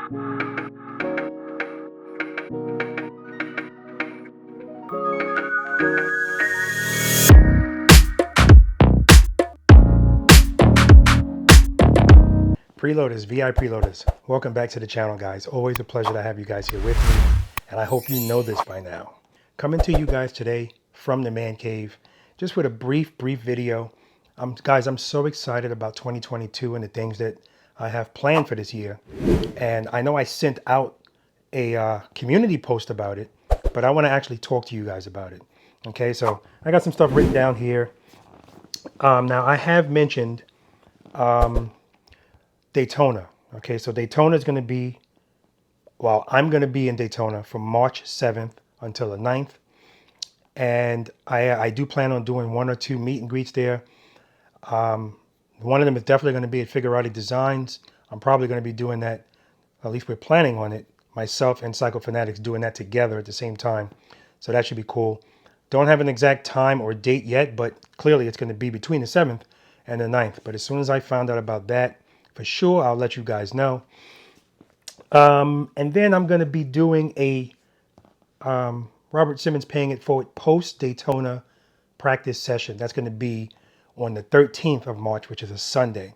Preloaders, VI preloaders, welcome back to the channel, guys. Always a pleasure to have you guys here with me, and I hope you know this by now. Coming to you guys today from the man cave, just with a brief video. Guys, I'm so excited about 2022 and the things that I have planned for this year. And I know I sent out a community post about it, but I want to actually talk to you guys about it. Okay, so I got some stuff written down here. Now I have mentioned Daytona. Okay, so Daytona is going to be, well, I'm going to be in Daytona from March 7th until the 9th. And I do plan on doing 1 or 2 meet and greets there. One of them is definitely going to be at Figurati Designs. I'm probably going to be doing that, at least we're planning on it, myself and Psycho Fanatics doing that together at the same time. So that should be cool. Don't have an exact time or date yet, but clearly it's going to be between the 7th and the 9th. But as soon as I found out about that, for sure, I'll let you guys know. And then I'm going to be doing a Robert Simmons Paying It Forward post-Daytona practice session. That's going to be on the 13th of March, which is a Sunday.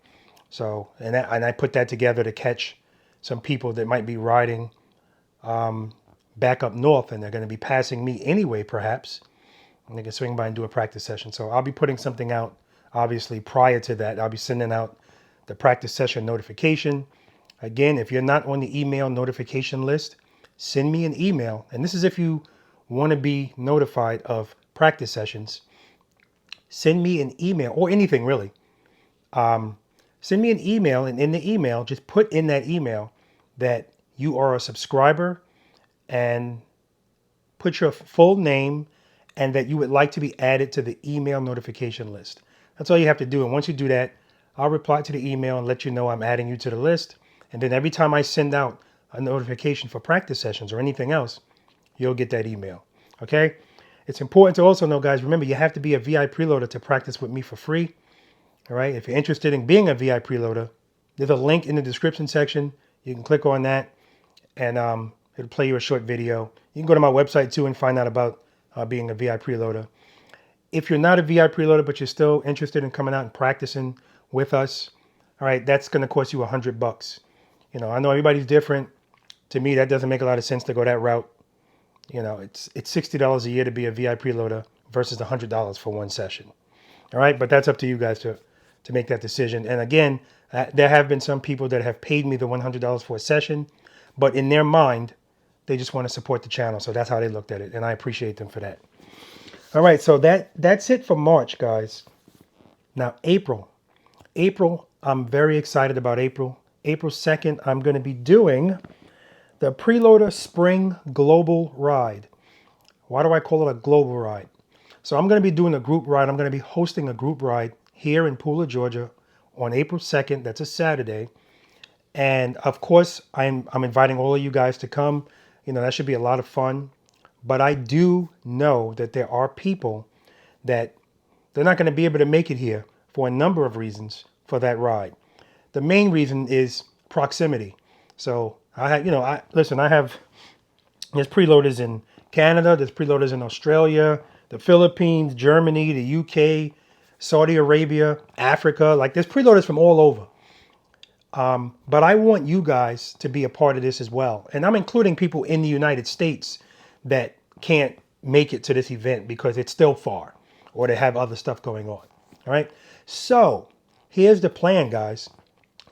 So, and I put that together to catch some people that might be riding back up north, and they're going to be passing me anyway, perhaps. And they can swing by and do a practice session. So I'll be putting something out, obviously, prior to that. I'll be sending out the practice session notification. Again, if you're not on the email notification list, send me an email. And this is if you want to be notified of practice sessions. Send me an email, or anything really. Send me an email, and in the email, just put in that email that you are a subscriber and put your full name and that you would like to be added to the email notification list. That's all you have to do. And once you do that, I'll reply to the email and let you know I'm adding you to the list. And then every time I send out a notification for practice sessions or anything else, you'll get that email. Okay? It's important to also know, guys, remember, you have to be a VI preloader to practice with me for free. All right? If you're interested in being a VI preloader, there's a link in the description section. You can click on that and it'll play you a short video. You can go to my website too and find out about being a VI preloader. If you're not a VI preloader, but you're still interested in coming out and practicing with us, all right, that's going to cost you $100. You know, I know everybody's different. To me, that doesn't make a lot of sense to go that route. You know, it's $60 a year to be a VI preloader versus $100 for one session. All right, but that's up to you guys to make that decision. And again, there have been some people that have paid me the $100 for a session, but in their mind, they just want to support the channel. So that's how they looked at it, and I appreciate them for that. All right, so that's it for March, guys. Now, April, I'm very excited about April. April 2nd, I'm going to be doing the Preloader Spring Global Ride. Why do I call it a global ride? So I'm going to be doing a group ride. I'm going to be hosting a group ride here in Pooler, Georgia on April 2nd. That's a Saturday. And of course, I'm inviting all of you guys to come. You know, that should be a lot of fun. But I do know that there are people that they're not going to be able to make it here for a number of reasons for that ride. The main reason is proximity. So there's preloaders in Canada, there's preloaders in Australia, the Philippines, Germany, the UK, Saudi Arabia, Africa. Like, there's preloaders from all over. But I want you guys to be a part of this as well. And I'm including people in the United States that can't make it to this event because it's still far or they have other stuff going on. All right. So here's the plan, guys.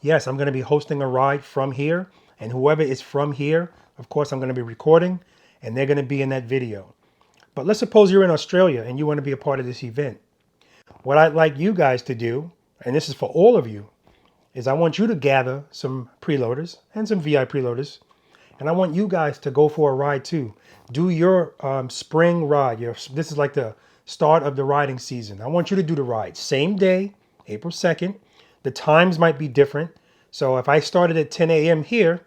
Yes, I'm going to be hosting a ride from here, and whoever is from here, of course, I'm going to be recording and they're going to be in that video. But let's suppose you're in Australia and you want to be a part of this event. What I'd like you guys to do, and this is for all of you, is I want you to gather some preloaders and some VI preloaders, and I want you guys to go for a ride too. Do your spring ride. This is like the start of the riding season. I want you to do the ride. Same day, April 2nd. The times might be different. So if I started at 10 a.m. here,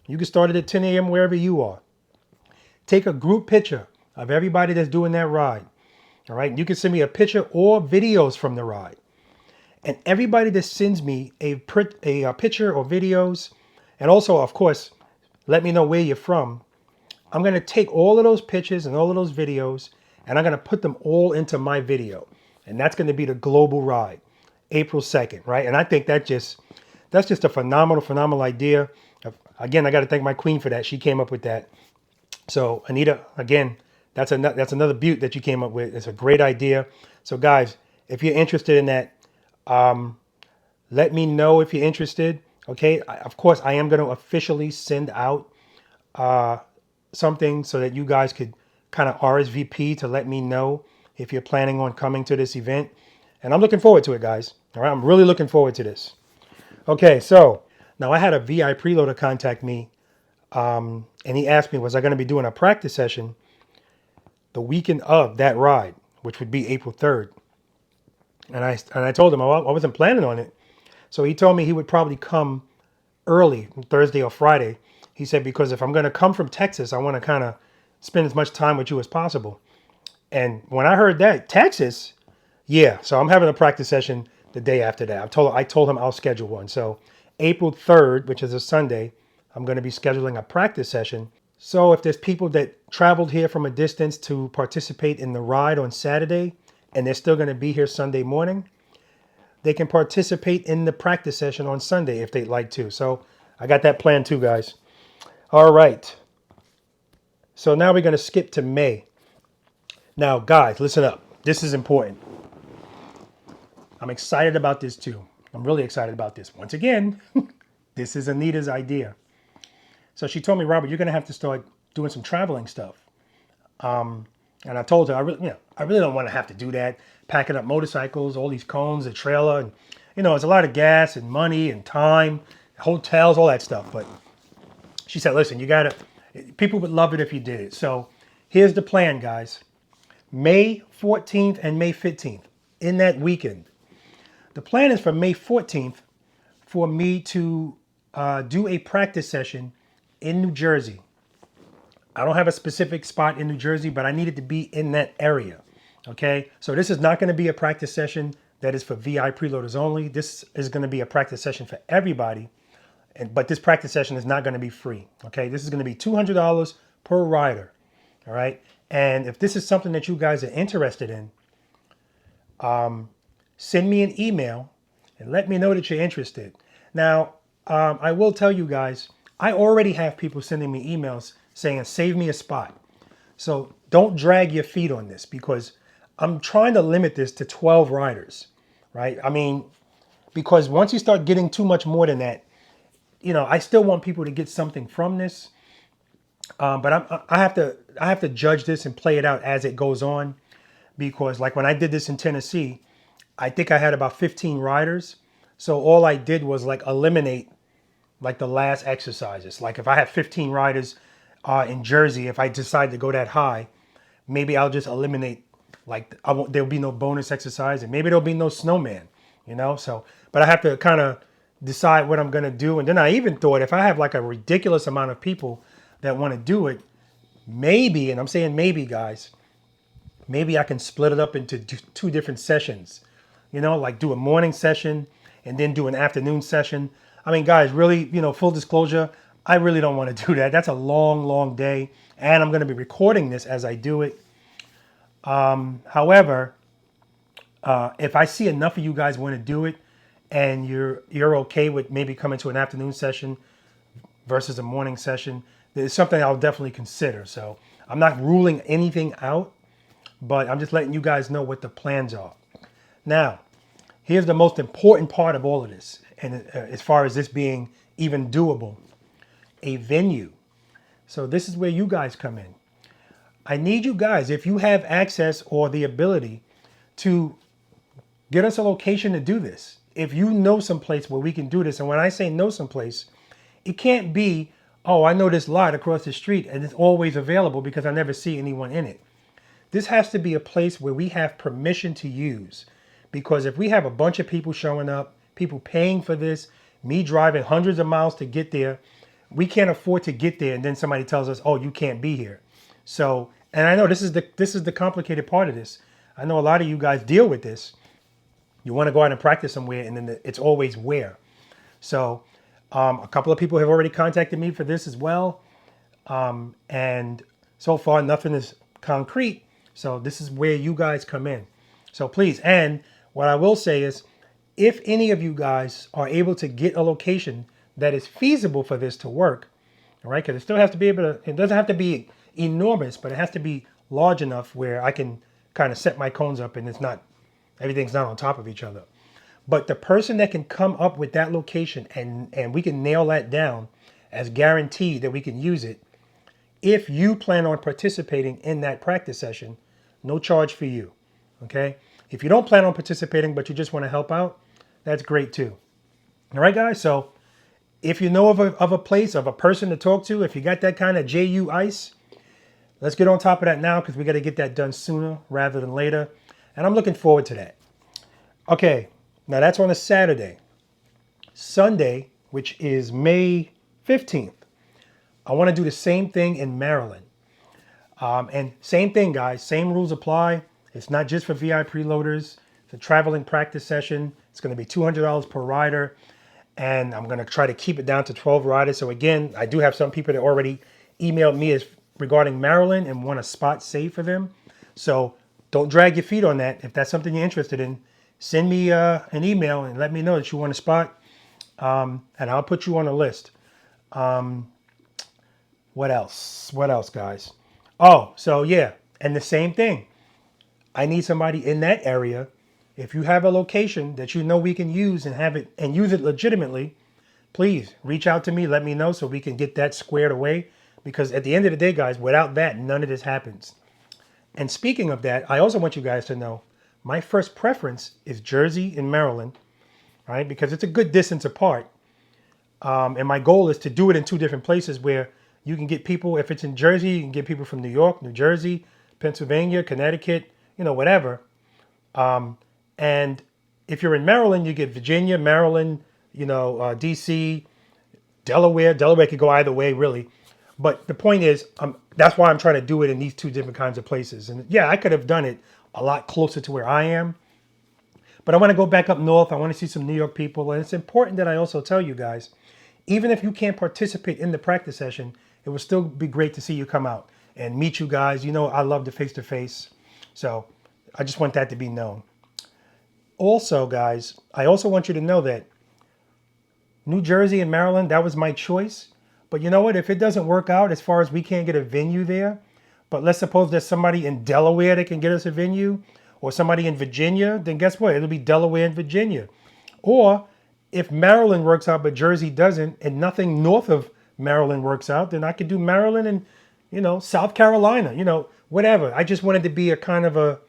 you can start it at 10 a.m. wherever you are. Take a group picture of everybody that's doing that ride. All right. You can send me a picture or videos from the ride. And everybody that sends me a picture or videos, and also, of course, let me know where you're from. I'm going to take all of those pictures and all of those videos, and I'm going to put them all into my video. And that's going to be the global ride, April 2nd, right? And I think that's just a phenomenal idea. Again, I got to thank my queen for that. She came up with that. So Anita, again, that's another beaut that you came up with. It's a great idea. So guys, if you're interested in that, let me know if you're interested. Okay, of course, I am going to officially send out something so that you guys could kind of RSVP to let me know if you're planning on coming to this event. And I'm looking forward to it, guys. All right, I'm really looking forward to this. Okay, so now I had a V.I.Preloader contact me, and he asked me, was I going to be doing a practice session the weekend of that ride, which would be April 3rd. And I told him I wasn't planning on it. So he told me he would probably come early, Thursday or Friday. He said, because if I'm going to come from Texas, I want to kind of spend as much time with you as possible. And when I heard that, Texas, yeah. So I'm having a practice session the day after that. I told him I'll schedule one. So April 3rd, which is a Sunday, I'm going to be scheduling a practice session. So if there's people that traveled here from a distance to participate in the ride on Saturday, and they're still going to be here Sunday morning, they can participate in the practice session on Sunday if they'd like to. So I got that plan too, guys. All right. So now we're going to skip to May. Now, guys, listen up. This is important. I'm excited about this too. I'm really excited about this. Once again, this is Anita's idea. So she told me, Robert, you're going to have to start doing some traveling stuff. And I told her, I really don't want to have to do that. Packing up motorcycles, all these cones, the trailer, and it's a lot of gas and money and time, hotels, all that stuff. But she said, listen, people would love it if you did it. So here's the plan, guys. May 14th and May 15th, in that weekend. The plan is for May 14th for me to do a practice session in New Jersey. I don't have a specific spot in New Jersey, but I need it to be in that area. Okay, so this is not going to be a practice session that is for VI preloaders only. This is going to be a practice session for everybody, but this practice session is not going to be free. Okay, this is going to be $200 per rider. All right, and if this is something that you guys are interested in, send me an email and let me know that you're interested. Now, I will tell you guys, I already have people sending me emails saying, save me a spot. So don't drag your feet on this, because I'm trying to limit this to 12 riders, right? I mean, because once you start getting too much more than that, I still want people to get something from this. But I have to judge this and play it out as it goes on, because like when I did this in Tennessee, I think I had about 15 riders. So all I did was like eliminate like the last exercises. Like if I have 15 riders in Jersey, if I decide to go that high, maybe I'll just eliminate, like there'll be no bonus exercise, and maybe there'll be no snowman, So, but I have to kind of decide what I'm going to do. And then I even thought, if I have like a ridiculous amount of people that want to do it, maybe, and I'm saying maybe, guys, maybe I can split it up into two different sessions, like do a morning session and then do an afternoon session. I mean, guys, really, full disclosure, I really don't want to do that. That's a long, long day. And I'm going to be recording this as I do it. However, if I see enough of you guys want to do it and you're okay with maybe coming to an afternoon session versus a morning session, it's something I'll definitely consider. So I'm not ruling anything out, but I'm just letting you guys know what the plans are. Now, here's the most important part of all of this. And as far as this being even doable, a venue. So this is where you guys come in. I need you guys, if you have access or the ability, to get us a location to do this. If you know someplace where we can do this, and when I say know someplace, it can't be, oh, I know this lot across the street and it's always available because I never see anyone in it. This has to be a place where we have permission to use, because if we have a bunch of people showing up, people paying for this, me driving hundreds of miles to get there, we can't afford to get there and then somebody tells us, oh, you can't be here. So, and I know this is the complicated part of this. I know a lot of you guys deal with this. You want to go out and practice somewhere, and then it's always where. So A couple of people have already contacted me for this as well. And so far, nothing is concrete. So this is where you guys come in. So please, and what I will say is, if any of you guys are able to get a location that is feasible for this to work, all right, because it still has to be able to, it doesn't have to be enormous, but it has to be large enough where I can kind of set my cones up and it's not, everything's not on top of each other. But the person that can come up with that location and we can nail that down as guaranteed that we can use it, if you plan on participating in that practice session, no charge for you, okay? If you don't plan on participating, but you just want to help out, that's great too. All right, guys? So if you know of a place, of a person to talk to, if you got that kind of JU ice, let's get on top of that now because we got to get that done sooner rather than later. And I'm looking forward to that. Okay, now that's on a Saturday. Sunday, which is May 15th, I want to do the same thing in Maryland. And same thing, guys, same rules apply. It's not just for VI preloaders. It's a traveling practice session. It's going to be $200 per rider. And I'm going to try to keep it down to 12 riders. So again, I do have some people that already emailed me regarding Maryland and want a spot saved for them. So don't drag your feet on that. If that's something you're interested in, send me an email and let me know that you want a spot. And I'll put you on a list. What else? What else, guys? Oh, so yeah. And the same thing. I need somebody in that area. If you have a location that you know we can use and have it and use it legitimately, please reach out to me. Let me know so we can get that squared away. Because at the end of the day, guys, without that, none of this happens. And speaking of that, I also want you guys to know my first preference is Jersey and Maryland, right? Because it's a good distance apart. And my goal is to do it in two different places where you can get people, if it's in Jersey, you can get people from New York, New Jersey, Pennsylvania, Connecticut, whatever. And if you're in Maryland, you get Virginia, Maryland, DC, Delaware. Delaware could go either way, really. But the point is, that's why I'm trying to do it in these two different kinds of places. And yeah, I could have done it a lot closer to where I am. But I want to go back up north. I want to see some New York people. And it's important that I also tell you guys, even if you can't participate in the practice session, it will still be great to see you come out and meet you guys. I love the face-to-face. So I just want that to be known. Also, guys, I also want you to know that New Jersey and Maryland, that was my choice. But you know what? If it doesn't work out as far as we can't get a venue there, but let's suppose there's somebody in Delaware that can get us a venue, or somebody in Virginia, then guess what? It'll be Delaware and Virginia. Or if Maryland works out but Jersey doesn't, and nothing north of Maryland works out, then I could do Maryland and, South Carolina, whatever. I just wanted to be a kind of a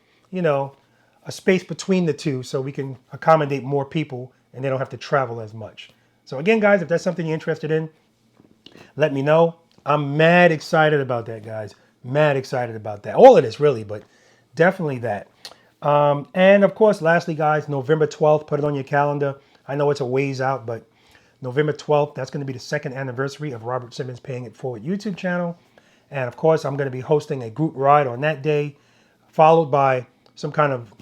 space between the two so we can accommodate more people and they don't have to travel as much. So again, guys, if that's something you're interested in, let me know. I'm mad excited about that, guys. Mad excited about that. All of this, really, but definitely that. And of course, lastly, guys, November 12th, put it on your calendar. I know it's a ways out, but November 12th, that's going to be the second anniversary of Robert Simmons Paying It Forward YouTube channel. And of course, I'm going to be hosting a group ride on that day, followed by some kind of,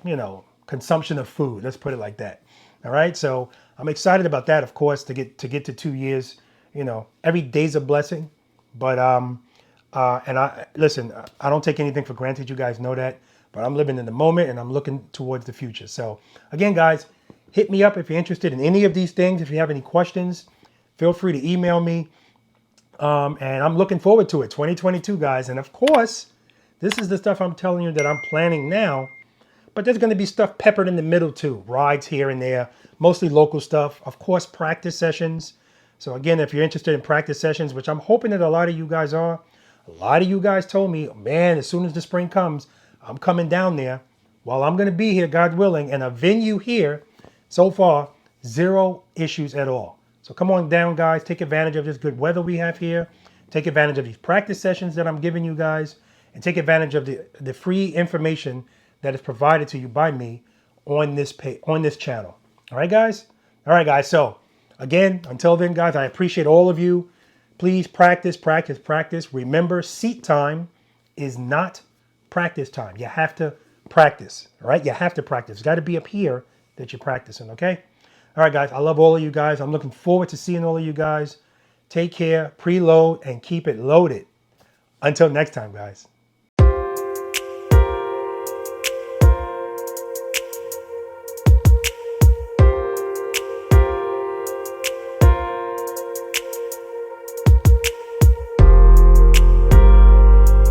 consumption of food. Let's put it like that. All right. So I'm excited about that, of course, to get to 2 years. Every day's a blessing. But and I listen, I don't take anything for granted. You guys know that. But I'm living in the moment and I'm looking towards the future. So again, guys, hit me up if you're interested in any of these things. If you have any questions, feel free to email me. And I'm looking forward to it. 2022, guys. And of course, this is the stuff I'm telling you that I'm planning now. But there's going to be stuff peppered in the middle too. Rides here and there, mostly local stuff. Of course, practice sessions. So again, if you're interested in practice sessions, which I'm hoping that a lot of you guys are, a lot of you guys told me, man, as soon as the spring comes, I'm coming down there. Well, I'm going to be here, God willing, and a venue here. So far, 0 issues at all. So come on down, guys. Take advantage of this good weather we have here. Take advantage of these practice sessions that I'm giving you guys. And take advantage of the free information that is provided to you by me on this channel. All right, guys? All right, guys. So again, until then, guys, I appreciate all of you. Please practice, practice, practice. Remember, seat time is not practice time. You have to practice, all right? You have to practice. It's got to be up here that you're practicing, okay? All right, guys. I love all of you guys. I'm looking forward to seeing all of you guys. Take care, preload, and keep it loaded. Until next time, guys.